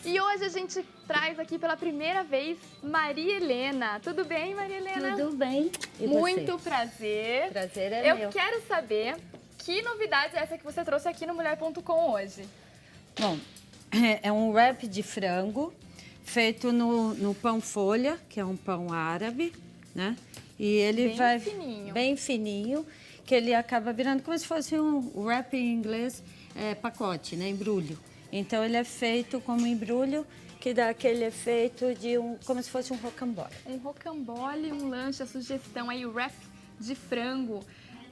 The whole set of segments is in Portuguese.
E hoje a gente traz aqui pela primeira vez Maria Helena. Tudo bem, Maria Helena? Tudo bem. E Muito você? prazer. Prazer é meu. Eu quero saber que novidade é essa que você trouxe aqui no Mulher.com hoje. Bom, é um wrap de frango feito no pão folha, que é um pão árabe, né? E ele Bem vai fininho. bem fininho, que ele acaba virando como se fosse um wrap em inglês, pacote, né? Embrulho. Então ele é feito como embrulho, que dá aquele efeito de como se fosse um rocambole. Um rocambole, um lanche, a sugestão aí, o wrap de frango.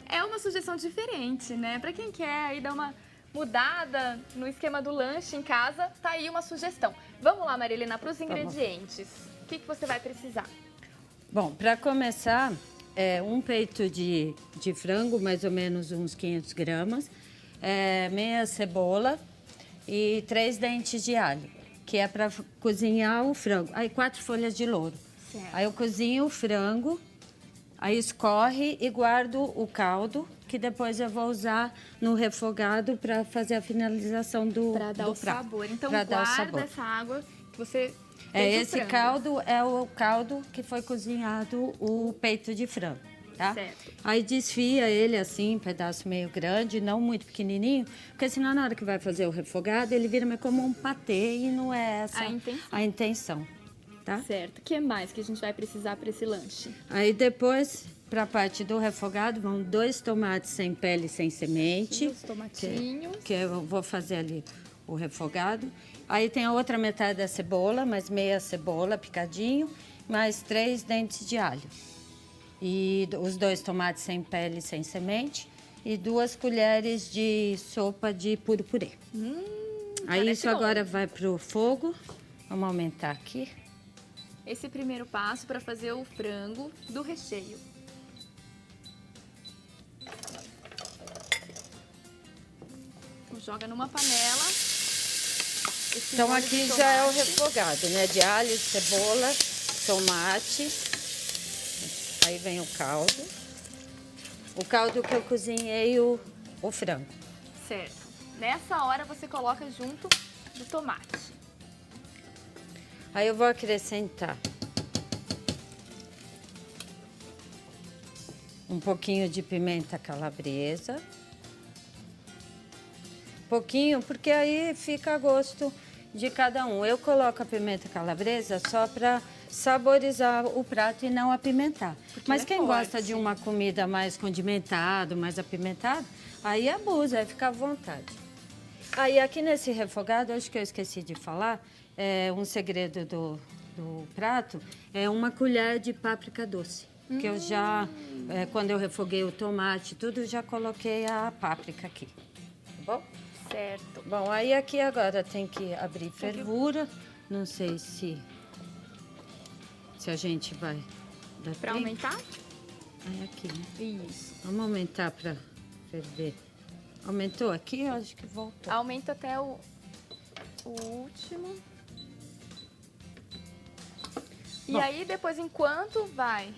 É uma sugestão diferente, né? Pra quem quer aí dar uma mudada no esquema do lanche em casa, tá aí uma sugestão. Vamos lá, Maria Helena, para os ingredientes. O que você vai precisar? Bom, para começar, um peito de frango, mais ou menos uns 500 gramas, meia cebola e 3 dentes de alho, que é para cozinhar o frango. Aí 4 folhas de louro. Certo. Aí eu cozinho o frango, aí escorre e guardo o caldo, que depois eu vou usar no refogado para fazer a finalização do prato. Para dar o sabor. Então Pra dar o guarda sabor. essa água que você fez o Esse frango. caldo é o caldo que foi cozinhado o peito de frango, tá? Certo. Aí desfia ele assim, pedaço meio grande, não muito pequenininho, porque senão na hora que vai fazer o refogado, ele vira meio como um patê e não é essa a intenção, tá? Certo. O que mais que a gente vai precisar para esse lanche? Aí depois, para a parte do refogado, vão 2 tomates sem pele e sem semente. Os tomatinhos. Que eu vou fazer ali o refogado. Aí tem a outra metade da cebola, mais meia cebola picadinho, mais 3 dentes de alho. E os 2 tomates sem pele e sem semente. E 2 colheres de sopa de puro purê. Aí isso bom. agora vai pro fogo. Vamos aumentar aqui. Esse primeiro passo para fazer o frango do recheio. Então, joga numa panela. Esse Então molho aqui de já é o tomate. refogado, né? De alho, cebola, tomate. Aí vem o caldo. O caldo que eu cozinhei o frango. Certo. Nessa hora você coloca junto do tomate. Aí eu vou acrescentar um pouquinho de pimenta calabresa. Pouquinho, porque aí fica a gosto de cada um. Eu coloco a pimenta calabresa só para saborizar o prato e não apimentar. Mas ela é quem gosta forte. de uma comida mais condimentada, mais apimentada, aí abusa, aí fica à vontade. Aí aqui nesse refogado, acho que eu esqueci de falar, um segredo do prato, é uma colher de páprica doce. Que eu já, quando eu refoguei o tomate, tudo, já coloquei a páprica aqui. Tá bom? Certo. Bom, aí aqui agora tem que abrir fervura. Não sei se a gente vai dar Para tempo. aumentar? Aí aqui, né? Isso. Vamos aumentar para ferver. Aumentou aqui? Eu acho que voltou. Aumenta até o último. E Bom. aí, depois, enquanto vai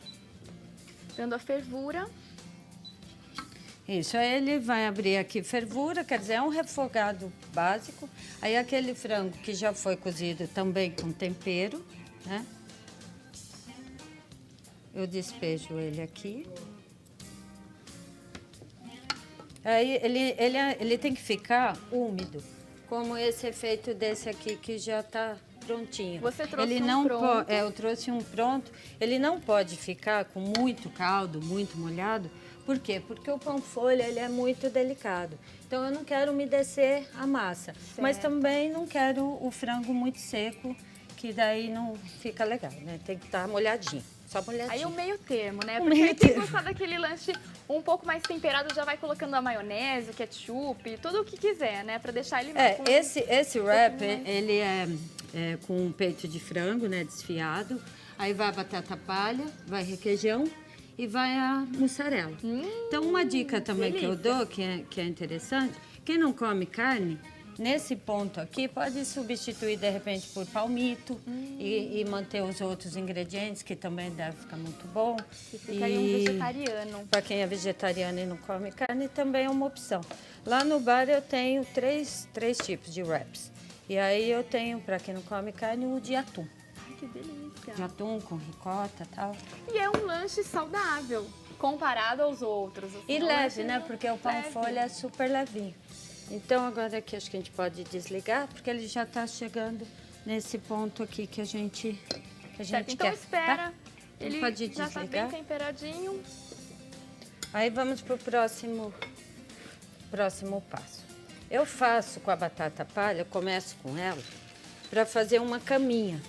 dando a fervura, Isso, aí ele vai abrir aqui fervura, quer dizer, é um refogado básico. Aí aquele frango que já foi cozido também com tempero, né? Eu despejo ele aqui. Aí ele tem que ficar úmido, como esse efeito desse aqui que já está prontinho. Você trouxe ele um não pronto. Eu trouxe um pronto. Ele não pode ficar com muito caldo, muito molhado. Por quê? Porque o pão folha ele é muito delicado. Então eu não quero umedecer a massa, mas também não quero o frango muito seco, que daí não fica legal, né? Tem que estar molhadinho. Só molhadinho. aí o meio termo, né? O Porque meio aí quem termo. gostar daquele lanche um pouco mais temperado já vai colocando a maionese, o ketchup, tudo o que quiser, né? Pra deixar ele mais... Esse wrap, mais. ele é com um peito de frango, né, desfiado. Aí vai a batata palha, vai requeijão e vai a mussarela. Então, uma dica também que eu dou, que é interessante, quem não come carne, nesse ponto aqui, pode substituir, de repente, por palmito e manter os outros ingredientes, que também deve ficar muito bom. Que ficaria um vegetariano. Para quem é vegetariano e não come carne, também é uma opção. Lá no bar eu tenho três tipos de wraps. E aí eu tenho, para quem não come carne, o de atum. Ai, que delícia. De atum com ricota e tal. E é um lanche saudável, comparado aos outros. Assim, E leve, né? Porque o pão leve. folha é super levinho. Então, agora aqui acho que a gente pode desligar, porque ele já está chegando nesse ponto aqui que a gente Certo, então quer. espera, Tá? ele Pode já está bem desligar. temperadinho. Aí vamos para o próximo passo. Eu faço com a batata palha, eu começo com ela, para fazer uma caminha.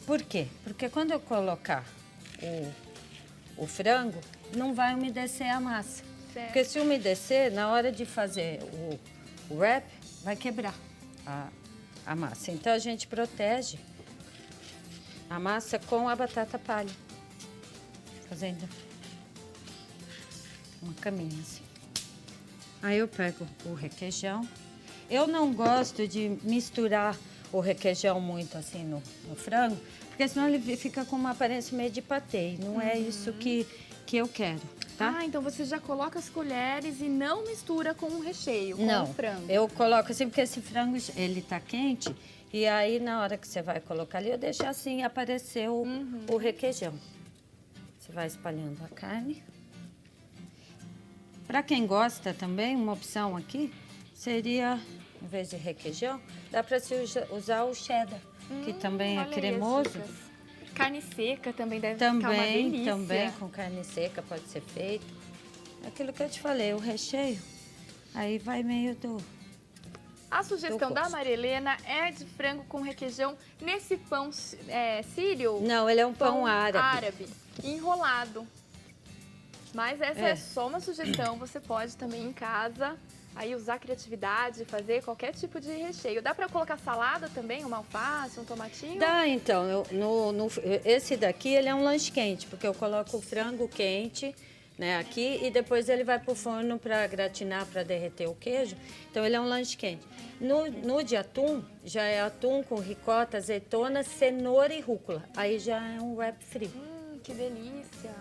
Por quê? Porque quando eu colocar o frango, não vai umedecer a massa. Certo. Porque se umedecer, na hora de fazer o wrap, vai quebrar a massa. Então, a gente protege a massa com a batata palha. Fazendo uma caminha assim. Aí eu pego o requeijão. Eu não gosto de misturar o requeijão muito assim no frango, porque senão ele fica com uma aparência meio de patê. E não é isso que eu quero, tá? Ah, então você já coloca as colheres e não mistura com o recheio, com Não, o frango. eu coloco assim, porque esse frango, ele tá quente, e aí na hora que você vai colocar ali, eu deixo assim aparecer o requeijão. Você vai espalhando a carne. Para quem gosta também, uma opção aqui seria, em vez de requeijão, dá para se usar o cheddar, que também é Olha aí as cremoso. dicas. Carne seca também deve ficar uma delícia. Também com carne seca pode ser feito. Aquilo que eu te falei, o recheio, aí vai meio do... A sugestão da gosto. Maria Helena é de frango com requeijão nesse pão sírio. Não, ele é um pão árabe. Enrolado. Mas essa é só uma sugestão, você pode também em casa aí usar a criatividade, fazer qualquer tipo de recheio. Dá para colocar salada também, uma alface, um tomatinho? Dá, então. Esse daqui, ele é um lanche quente, porque eu coloco o frango quente, né, aqui, e depois ele vai pro forno para gratinar, para derreter o queijo. Então, ele é um lanche quente. No de atum, já é atum com ricota, azeitona, cenoura e rúcula. Aí já é um wrap frio. Que delícia!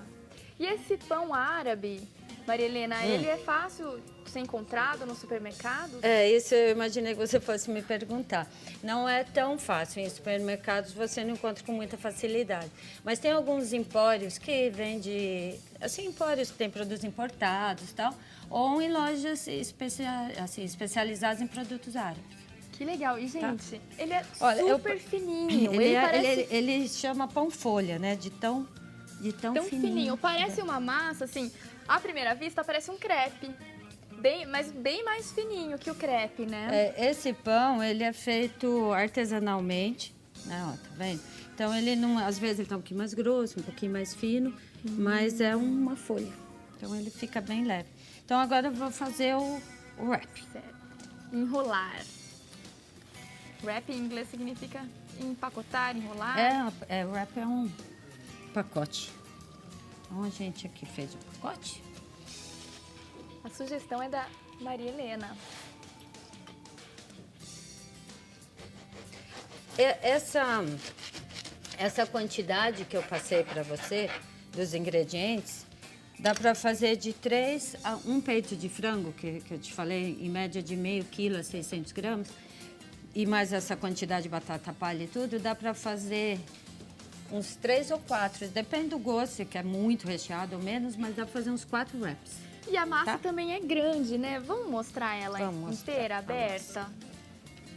E esse pão árabe, Maria Helena, ele é fácil de ser encontrado no supermercado? Isso eu imaginei que você fosse me perguntar. Não é tão fácil. Em supermercados você não encontra com muita facilidade. Mas tem alguns empórios que vendem, assim, empórios que têm produtos importados e tal, ou em lojas especializadas em produtos árabes. Que legal. E, gente, ele é Olha, super fininho. Ele chama pão folha, né? De tão fininho. Parece uma massa, assim, à primeira vista parece um crepe. Mas bem mais fininho que o crepe, né? Esse pão, ele é feito artesanalmente, né? Ó, tá vendo? Então, ele não, às vezes ele tá um pouquinho mais grosso, um pouquinho mais fino, mas é uma folha. Então, ele fica bem leve. Então, agora eu vou fazer o wrap. Certo. Enrolar. Wrap em inglês significa empacotar, enrolar. Wrap é um pacote. Então, a gente aqui fez o pacote. A sugestão é da Maria Helena. Essa quantidade que eu passei para você, dos ingredientes, dá para fazer de 3 a 1 peito de frango, que eu te falei, em média de meio quilo a 600 gramas, e mais essa quantidade de batata palha e tudo, dá para fazer uns 3 ou 4, depende do gosto, se quer muito recheado ou menos, mas dá para fazer uns 4 wraps. E a massa também é grande, né? Vamos mostrar ela inteira, aberta?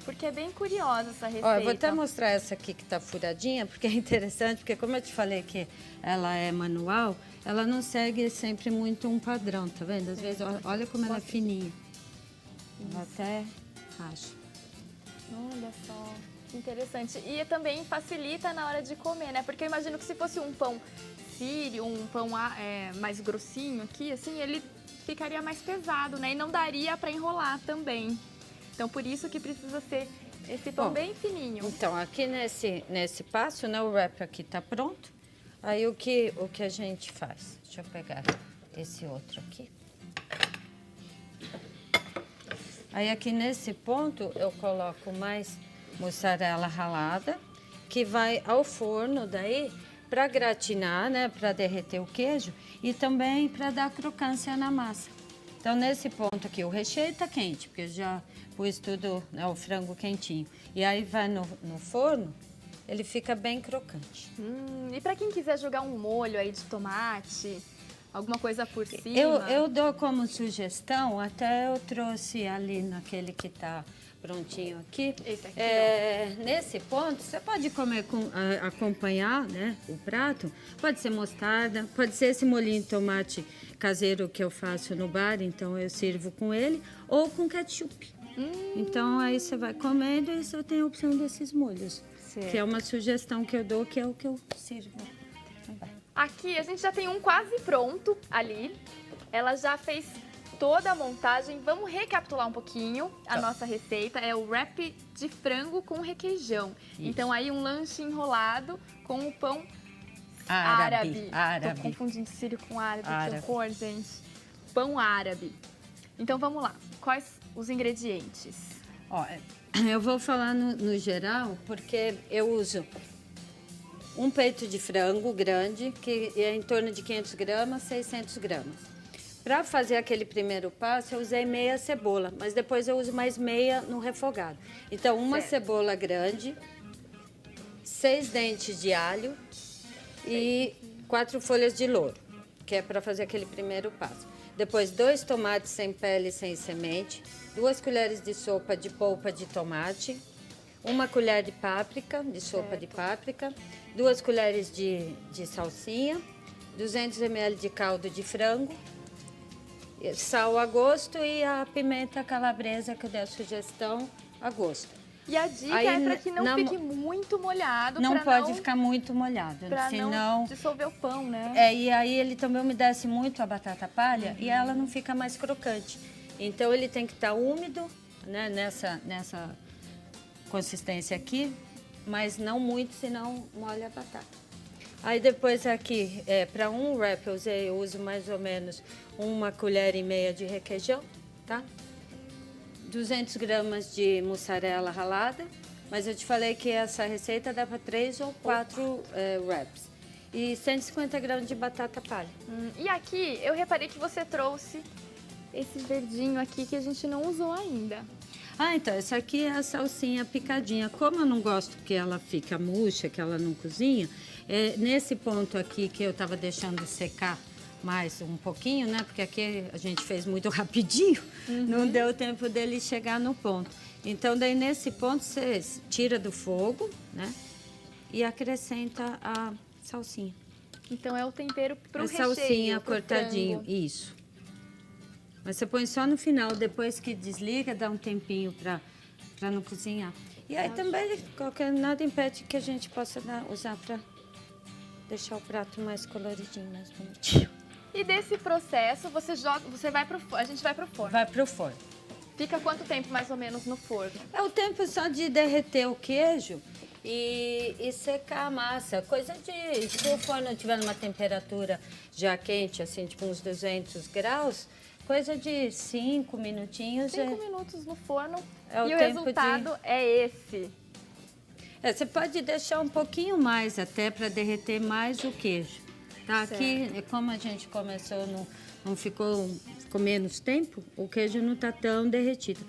Porque é bem curiosa essa receita. Ó, eu vou até mostrar essa aqui que tá furadinha, porque é interessante, porque como eu te falei que ela é manual, ela não segue sempre muito um padrão, tá vendo? Às vezes, olha como ela é fininha. Ela até racha. Olha só, que interessante. E também facilita na hora de comer, né? Porque eu imagino que se fosse um pão sírio, um pão mais grossinho aqui, assim, ele ficaria mais pesado, né? E não daria para enrolar também. Então, por isso que precisa ser esse pão bem fininho. Então, aqui nesse passo, né, o wrap aqui tá pronto. Aí, o que a gente faz? Deixa eu pegar esse outro aqui. Aí, aqui nesse ponto, eu coloco mais mussarela ralada, que vai ao forno daí para gratinar, né, para derreter o queijo e também para dar crocância na massa. Então, nesse ponto aqui, o recheio tá quente, porque eu já pus tudo, né, o frango quentinho. E aí vai no forno, ele fica bem crocante. E para quem quiser jogar um molho aí de tomate, alguma coisa por cima... Eu dou como sugestão, até eu trouxe ali naquele que tá prontinho aqui. Esse aqui, nesse ponto, você pode comer acompanhar, né, o prato. Pode ser mostarda, pode ser esse molhinho de tomate caseiro que eu faço no bar, então eu sirvo com ele, ou com ketchup. Então aí você vai comendo e você tem a opção desses molhos. Certo. Que é uma sugestão que eu dou, que é o que eu sirvo também. Aqui a gente já tem um quase pronto ali. Ela já fez toda a montagem. Vamos recapitular um pouquinho a nossa receita. É o wrap de frango com requeijão. Isso. Então aí um lanche enrolado com o pão árabe. Tô confundindo sírio com árabe. Que cor, gente. Pão árabe. Então vamos lá. Quais os ingredientes? Ó, eu vou falar no geral, porque eu uso um peito de frango grande, que é em torno de 500 gramas, 600 gramas. Para fazer aquele primeiro passo, eu usei meia cebola, mas depois eu uso mais meia no refogado. Então, uma cebola grande, 6 dentes de alho e 4 folhas de louro, que é para fazer aquele primeiro passo. Depois, 2 tomates sem pele e sem semente, 2 colheres de sopa de polpa de tomate, 1 colher de páprica, de sopa de páprica, 2 colheres de salsinha, 200 ml de caldo de frango, sal a gosto e a pimenta calabresa, que eu dei a sugestão, a gosto. E a dica aí, é para que não fique muito molhado. Não pode ficar muito molhado, senão... não dissolver o pão, né? E aí ele também umedece muito a batata palha e ela não fica mais crocante. Então ele tem que estar úmido, né, nessa consistência aqui, mas não muito, senão molha a batata. Aí depois aqui, para um wrap eu uso mais ou menos 1,5 colher de requeijão, tá? 200 gramas de mussarela ralada, mas eu te falei que essa receita dá para 3 ou 4 wraps. E 150 gramas de batata palha. E aqui eu reparei que você trouxe esse verdinho aqui que a gente não usou ainda. Então, essa aqui é a salsinha picadinha. Como eu não gosto que ela fica murcha, que ela não cozinha, nesse ponto aqui que eu estava deixando secar mais um pouquinho, né? Porque aqui a gente fez muito rapidinho, não deu tempo dele chegar no ponto. Então, daí nesse ponto você tira do fogo, né? E acrescenta a salsinha. Então é o tempero pro recheio, salsinha cortadinho, frango. Isso. Mas você põe só no final, depois que desliga, dá um tempinho para não cozinhar. E aí também nada impede que a gente possa usar para deixar o prato mais coloridinho, mais bonitinho. E desse processo, a gente vai pro forno. Vai pro forno. Fica quanto tempo mais ou menos no forno? É o tempo só de derreter o queijo e secar a massa. Coisa de... Se o forno estiver numa temperatura já quente, assim, tipo uns 200 graus, coisa de 5 minutinhos. 5 minutos no forno e o resultado é esse. Você pode deixar um pouquinho mais até para derreter mais o queijo. Tá? Aqui, como a gente começou, não ficou menos tempo, o queijo não está tão derretido.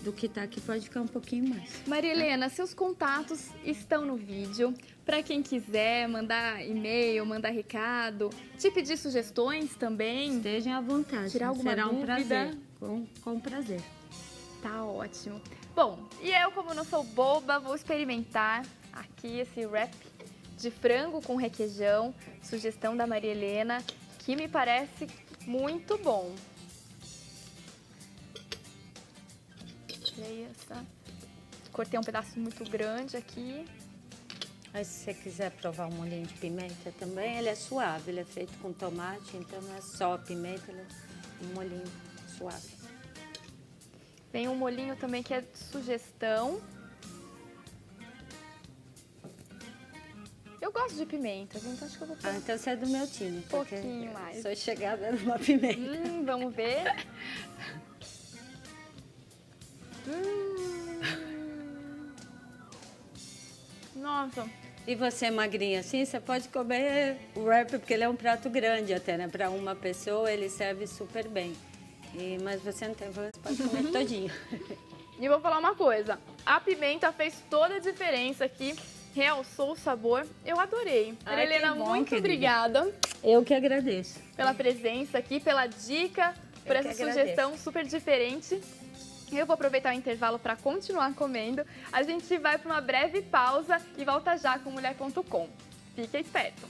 Do que está aqui, pode ficar um pouquinho mais. Maria Helena, seus contatos estão no vídeo. Para quem quiser mandar e-mail, mandar recado, te pedir sugestões também. Estejam à vontade. Tirar alguma Será um dúvida. prazer. Com prazer. Tá ótimo. Bom, e eu, como não sou boba, vou experimentar aqui esse wrap de frango com requeijão, sugestão da Maria Helena, que me parece muito bom. Cortei um pedaço muito grande aqui. Aí, se você quiser provar um molhinho de pimenta também, ele é suave, ele é feito com tomate, então não é só pimenta, ele é um molhinho suave. Tem um molhinho também que é de sugestão. Eu gosto de pimentas, então acho que eu vou pôr então você é do meu time. Um pouquinho mais. Sou chegada numa pimenta. Vamos ver. Nossa. E você, magrinha, assim, você pode comer o wrap, porque ele é um prato grande até, né? Para uma pessoa, ele serve super bem. Mas você não tem problema, você pode comer todinho. E eu vou falar uma coisa, a pimenta fez toda a diferença aqui, realçou o sabor, eu adorei. Ai, Helena, que bom, muito querida. obrigada Eu que agradeço. pela presença aqui, pela dica, por Eu que essa agradeço. sugestão super diferente. Eu vou aproveitar o intervalo para continuar comendo. A gente vai para uma breve pausa e volta já com mulher.com. Fique esperto!